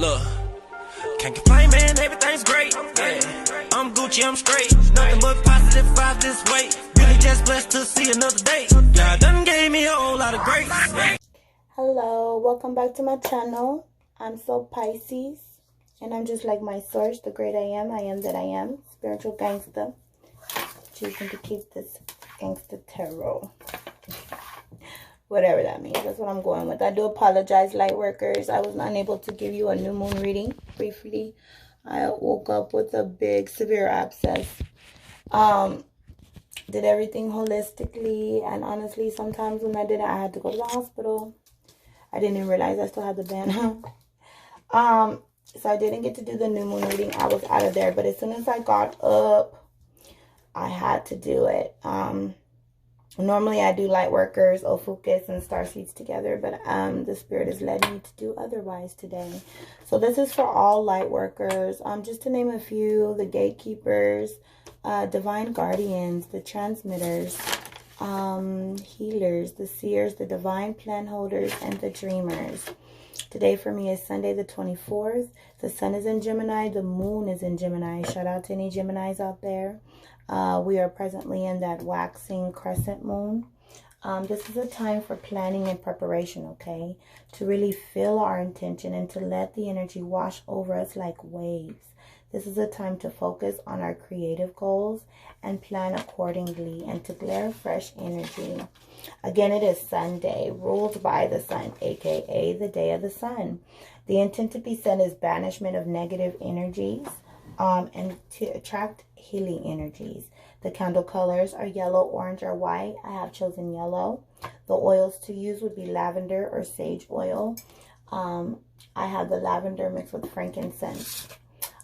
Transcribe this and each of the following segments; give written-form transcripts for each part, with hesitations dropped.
Look, can't complain, man, everything's great. Yeah, I'm Gucci, I'm straight. Nothing but positive vibes this way. Really just blessed to see another day. God done gave me a whole lot of grace. Hello, welcome back to my channel. I'm so Pisces, and I'm just like my source, the great I am that I am, spiritual gangster. Choosing to keep this gangster tarot. Whatever that means, that's what I'm going with. I do apologize, light workers. I was unable to give you a new moon reading briefly. I woke up with a big severe abscess. Did everything holistically, and honestly, sometimes when I did it, I had to go to the hospital. I didn't even realize I still had the band on. So I didn't get to do the new moon reading. I was out of there, but as soon as I got up, I had to do it. Normally I do light workers, Ophucus, and star seeds together, but the spirit has led me to do otherwise today. So this is for all light workers. Just to name a few: the gatekeepers, divine guardians, the transmitters, healers, the seers, the divine plan holders, and the dreamers. Today for me is Sunday the 24th. The sun is in Gemini. The moon is in Gemini. Shout out to any Geminis out there. We are presently in that waxing crescent moon. This is a time for planning and preparation, okay? To really feel our intention and to let the energy wash over us like waves. This is a time to focus on our creative goals and plan accordingly and to glare fresh energy. Again, it is Sunday, ruled by the sun, aka the day of the sun. The intent to be set is banishment of negative energies and to attract healing energies. The candle colors are yellow, orange, or white. I have chosen yellow. The oils to use would be lavender or sage oil. I have the lavender mixed with frankincense.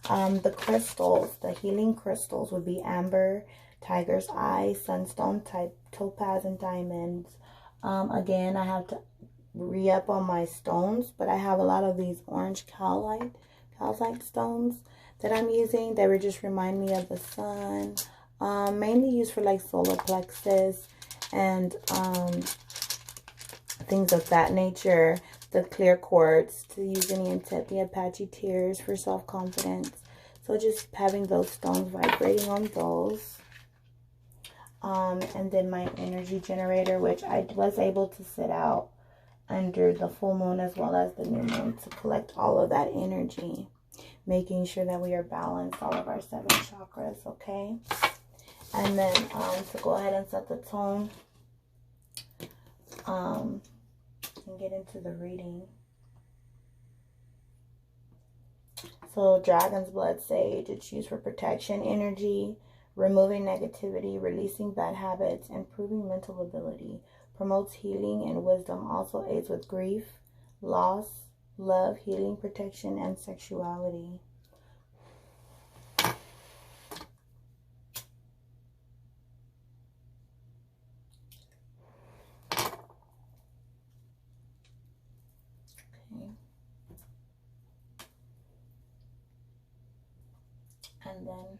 The crystals, the healing crystals would be amber, tiger's eye, sunstone type, topaz, and diamonds. Again, I have to re-up on my stones, but I have a lot of these orange calcite stones that I'm using. They would just remind me of the sun. Mainly used for like solar plexus and things of that nature. The clear quartz to use any intent, the Apache tears for self-confidence. So just having those stones vibrating on those. And then my energy generator, which I was able to sit out under the full moon as well as the new moon to collect all of that energy. Making sure that we are balanced, all of our 7 chakras, okay? And then to go ahead and set the tone and get into the reading. So dragon's blood sage, it's used for protection energy, removing negativity, releasing bad habits, improving mental ability, promotes healing and wisdom, also aids with grief, loss, love, healing, protection, and sexuality. And then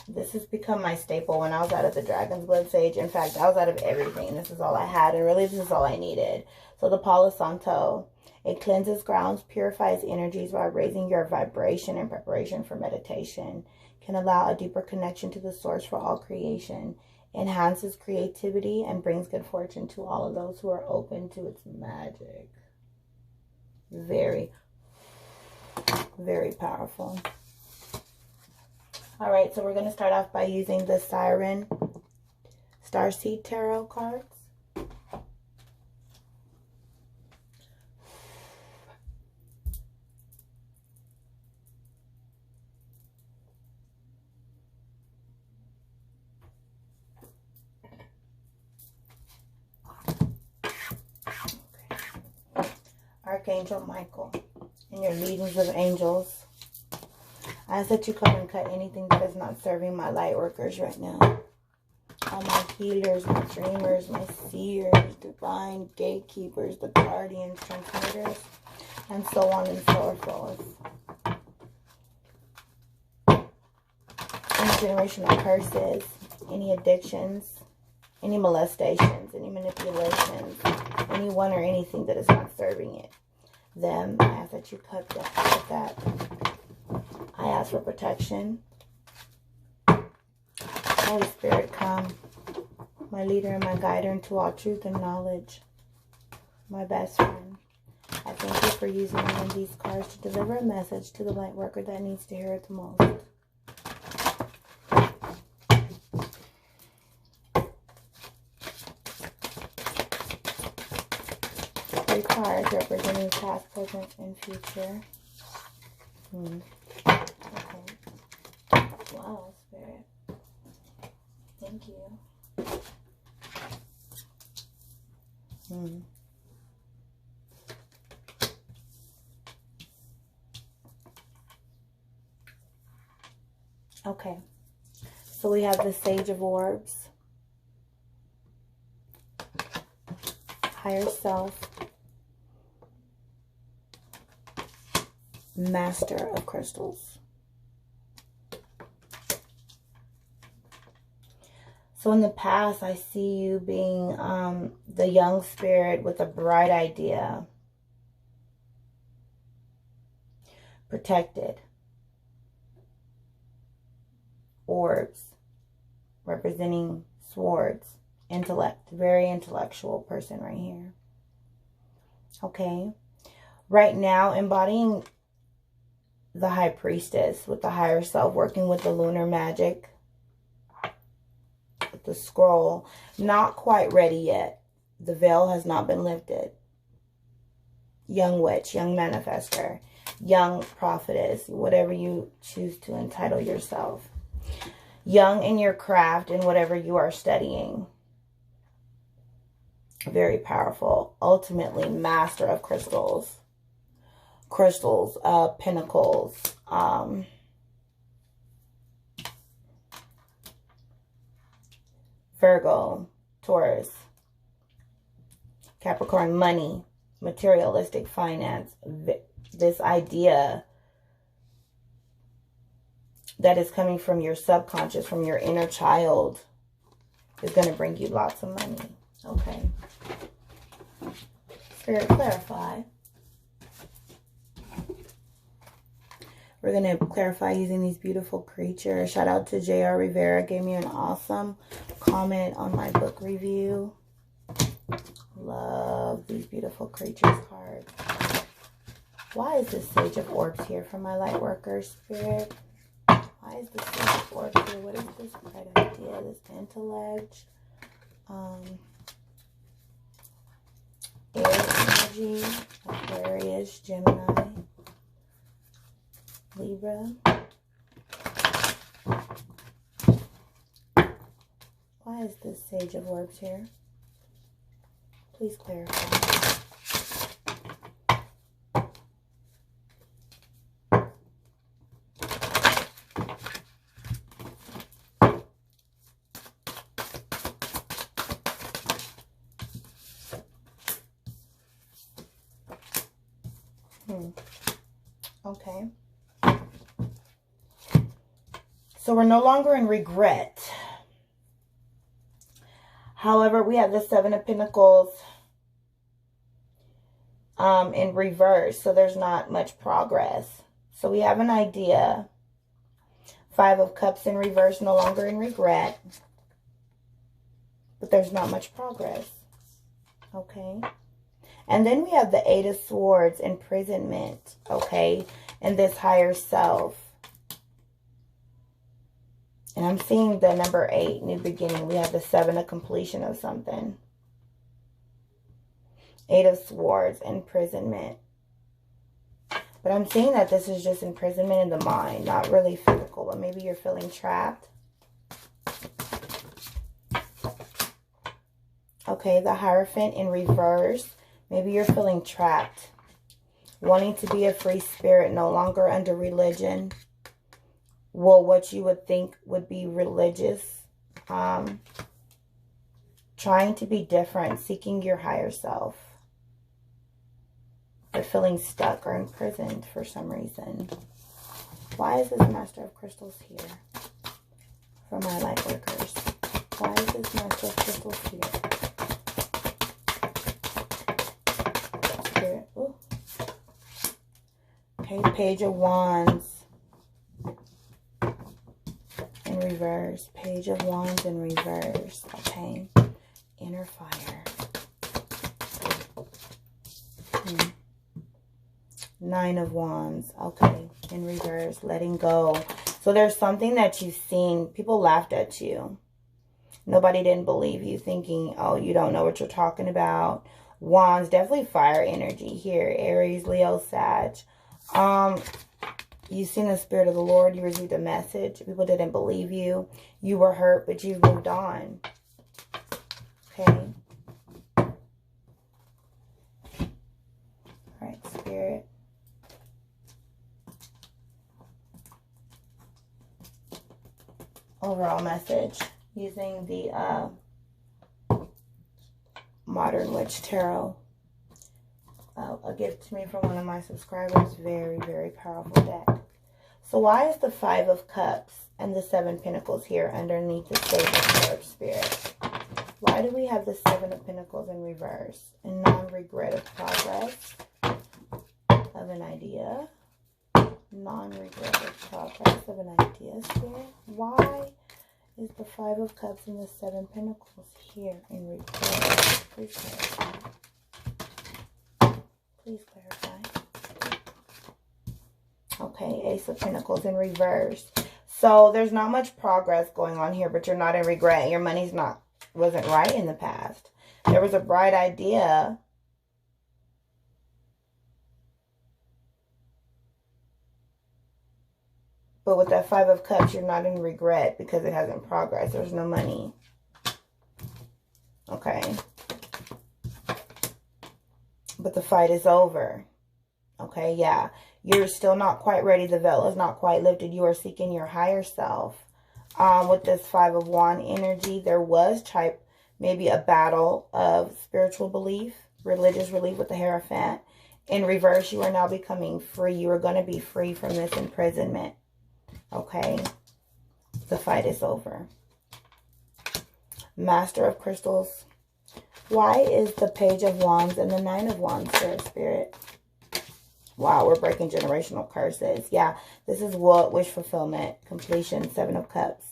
this has become my staple when I was out of the dragon's blood sage. In fact, I was out of everything. This is all I had, and really this is all I needed. So the Palo Santo, it cleanses grounds, purifies energies by raising your vibration in preparation for meditation. Can allow a deeper connection to the source for all creation. Enhances creativity and brings good fortune to all of those who are open to its magic. Very, very powerful. All right, so we're going to start off by using the Siren Starseed Tarot cards. Okay. Archangel Michael and your legions of angels, I ask that you come and cut anything that is not serving my light workers right now. All my healers, my dreamers, my seers, divine gatekeepers, the guardians, transmitters, and so on and so forth. Any generational curses, any addictions, any molestations, any manipulations, anyone or anything that is not serving it. Them, I ask that you cut that. I ask for protection. Holy Spirit, come. My leader and my guider into all truth and knowledge. My best friend. I thank you for using me and these cards to deliver a message to the light worker that needs to hear it the most. Three cards representing past, present, and future. Okay. Wow, Spirit. Thank you. Okay. So we have the Sage of Orbs. Higher Self. Master of Crystals. So in the past, I see you being the young spirit with a bright idea. Protected. Orbs. Representing swords. Intellect. Very intellectual person right here. Okay. Right now, embodying the High Priestess with the higher self, working with the lunar magic, with the scroll. Not quite ready yet. The veil has not been lifted. Young witch, young manifester, young prophetess, whatever you choose to entitle yourself. Young in your craft and whatever you are studying. Very powerful. Ultimately, master of crystals. Crystals, pinnacles, Virgo, Taurus, Capricorn, money, materialistic finance. This idea that is coming from your subconscious, from your inner child, is going to bring you lots of money. Okay. Spirit, clarify. We're going to clarify using these beautiful creatures. Shout out to J.R. Rivera. Gave me an awesome comment on my book review. Love these beautiful creatures cards. Why is this Sage of Orbs here for my light worker, Spirit? Why is this Sage of Orbs here? What is this bright idea? This intellect. Air energy. Aquarius, Gemini. Libra. Why is this Sage of Orbs here? Please clarify. Okay. So we're no longer in regret. However, we have the Seven of Pentacles in reverse. So there's not much progress. So we have an idea. Five of Cups in reverse, no longer in regret. But there's not much progress. Okay. And then we have the Eight of Swords, imprisonment. Okay. And this higher self. And I'm seeing the number 8, new beginning. We have the 7 of completion of something. 8 of Swords, imprisonment. But I'm seeing that this is just imprisonment in the mind, not really physical, but maybe you're feeling trapped. Okay, the Hierophant in reverse. Maybe you're feeling trapped. Wanting to be a free spirit, no longer under religion. Well, what you would think would be religious. Trying to be different, seeking your higher self. But feeling stuck or imprisoned for some reason. Why is this Master of Crystals here for my light workers? Why is this Master of Crystals here? Spirit. Ooh. Okay, Page of Wands in reverse. Page of Wands in reverse. Okay. Inner fire. 9 of Wands. Okay. In reverse. Letting go. So there's something that you've seen. People laughed at you. Nobody didn't believe you, thinking, oh, you don't know what you're talking about. Wands, definitely fire energy here. Aries, Leo, Sag. You've seen the Spirit of the Lord. You received a message. People didn't believe you. You were hurt, but you've moved on. Okay. All right, Spirit. Overall message using the Modern Witch Tarot. A gift to me from one of my subscribers. Very, very powerful deck. So why is the 5 of Cups and the 7 Pentacles here underneath the Sage of Cups, Spirit? Why do we have the 7 of Pentacles in reverse? And non-regret of progress of an idea. Non-regret of progress of an idea, Spirit. Why is the 5 of Cups and the 7 Pentacles here in reverse? Please clarify. Please clarify. Okay, Ace of Pentacles in reverse. So there's not much progress going on here, but you're not in regret. Your money's wasn't right in the past. There was a bright idea. But with that 5 of Cups, you're not in regret because it hasn't progressed. There's no money. Okay. But the fight is over. Okay, yeah. You're still not quite ready. The veil is not quite lifted. You are seeking your higher self. With this 5 of Wands energy, there was maybe a battle of spiritual belief, religious belief with the Hierophant. In reverse, you are now becoming free. You are going to be free from this imprisonment. Okay. The fight is over. Master of Crystals. Why is the Page of Wands and the 9 of Wands there, Spirit? Wow, we're breaking generational curses. Yeah, this is what wish fulfillment, completion, 7 of Cups.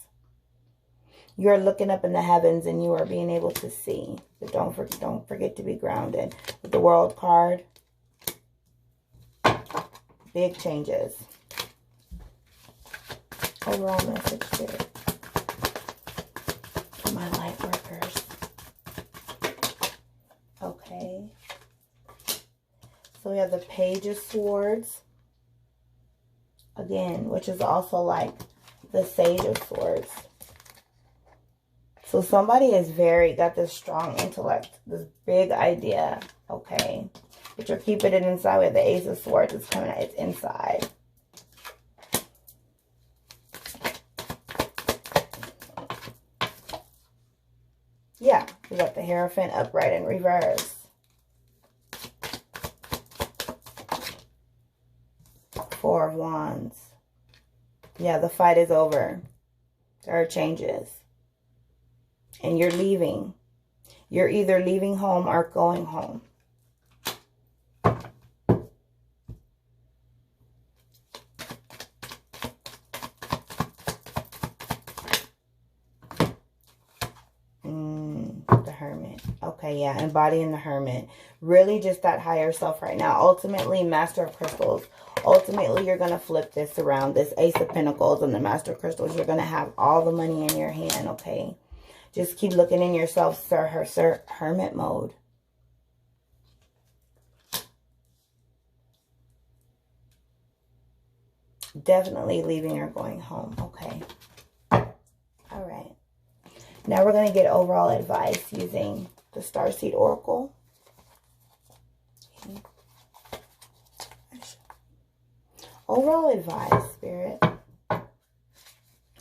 You are looking up in the heavens and you are being able to see. But don't forget to be grounded. With the World card, big changes. Overall message, Spirit. For my light workers. Okay. So we have the Page of Swords. Again, which is also like the Sage of Swords. So somebody is got this strong intellect, this big idea, okay? But you're keeping it inside with the Ace of Swords. It's coming out, it's inside. Yeah, we got the Hierophant upright and reverse. 4 of Wands. Yeah, the fight is over. There are changes. And you're leaving. You're either leaving home or going home. The Hermit. Okay, yeah, embodying the Hermit. Really just that higher self right now. Ultimately, Master of Crystals. Ultimately, you're going to flip this around. This Ace of Pentacles and the Master of Crystals. You're going to have all the money in your hand, okay? Just keep looking in yourself, sir, hermit mode. Definitely leaving or going home, okay? All right. Now we're going to get overall advice using the Starseed Oracle. Okay. Overall advice, Spirit.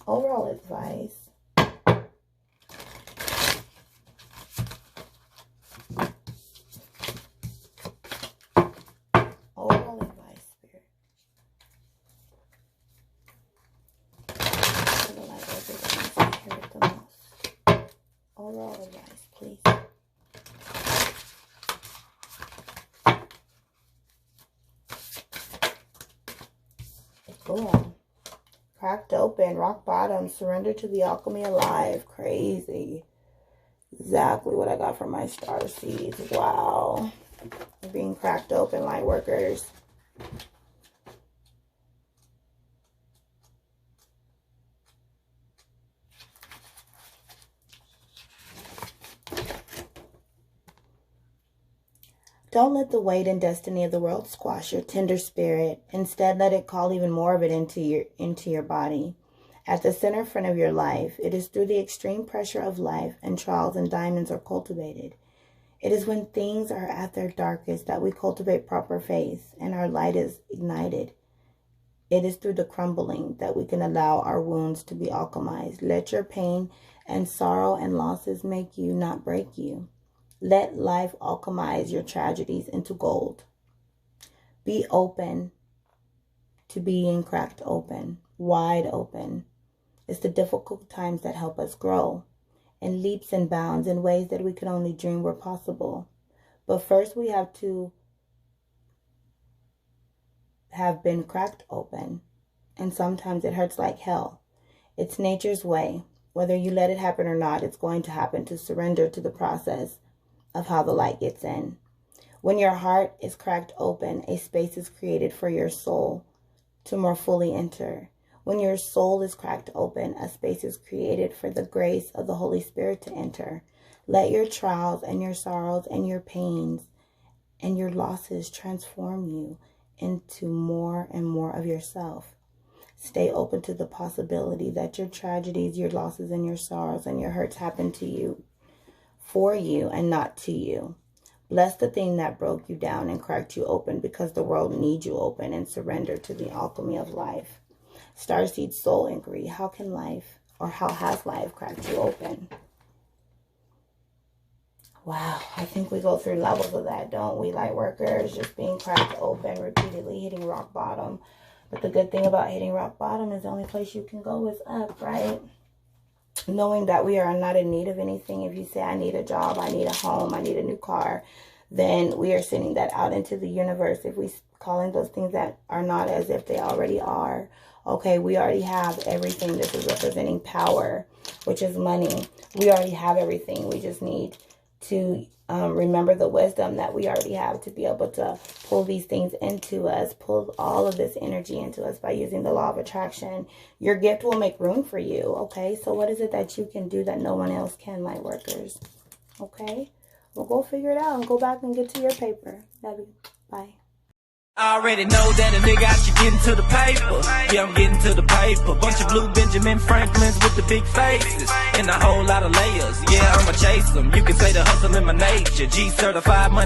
Overall advice. Overall advice, Spirit. I feel like I hear it the most. Overall advice, please. Cool. Cracked open, rock bottom, surrender to the alchemy of life. Crazy. Exactly what I got from my star seeds. Wow. Being cracked open, light workers. Don't let the weight and destiny of the world squash your tender spirit. Instead, let it call even more of it into your body. At the center front of your life, it is through the extreme pressure of life and trials and diamonds are cultivated. It is when things are at their darkest that we cultivate proper faith and our light is ignited. It is through the crumbling that we can allow our wounds to be alchemized. Let your pain and sorrow and losses make you, not break you. Let life alchemize your tragedies into gold. Be open to being cracked open, wide open. It's the difficult times that help us grow in leaps and bounds in ways that we could only dream were possible. But first we have to have been cracked open, and sometimes it hurts like hell. It's nature's way. Whether you let it happen or not, it's going to happen to surrender to the process of how the light gets in. When your heart is cracked open, a space is created for your soul to more fully enter. When your soul is cracked open, a space is created for the grace of the Holy Spirit to enter. Let your trials and your sorrows and your pains and your losses transform you into more and more of yourself. Stay open to the possibility that your tragedies, your losses, and your sorrows and your hurts happen to you, for you, and not to you. Bless the thing that broke you down and cracked you open, because the world needs you open, and surrender to the alchemy of life. Starseed soul inquiry. How can life, or how has life cracked you open? Wow, I think we go through levels of that, don't we, light workers? Just being cracked open, repeatedly hitting rock bottom. But the good thing about hitting rock bottom is the only place you can go is up, right? Knowing that we are not in need of anything. If you say, I need a job, I need a home, I need a new car, then we are sending that out into the universe. If we calling those things that are not as if they already are. Okay, we already have everything. This is representing power, which is money. We already have everything. We just need to remember the wisdom that we already have to be able to pull these things into us, pull all of this energy into us by using the law of attraction. Your gift will make room for you, okay? So what is it that you can do that no one else can, light workers? Okay? Well, go figure it out and go back and get to your paper. Bye. I already know that a nigga out here getting to the paper. Yeah, I'm getting to the paper. Bunch of blue Benjamin Franklins with the big faces and a whole lot of layers. Yeah, I'ma chase them. You can say the hustle in my nature. G certified money.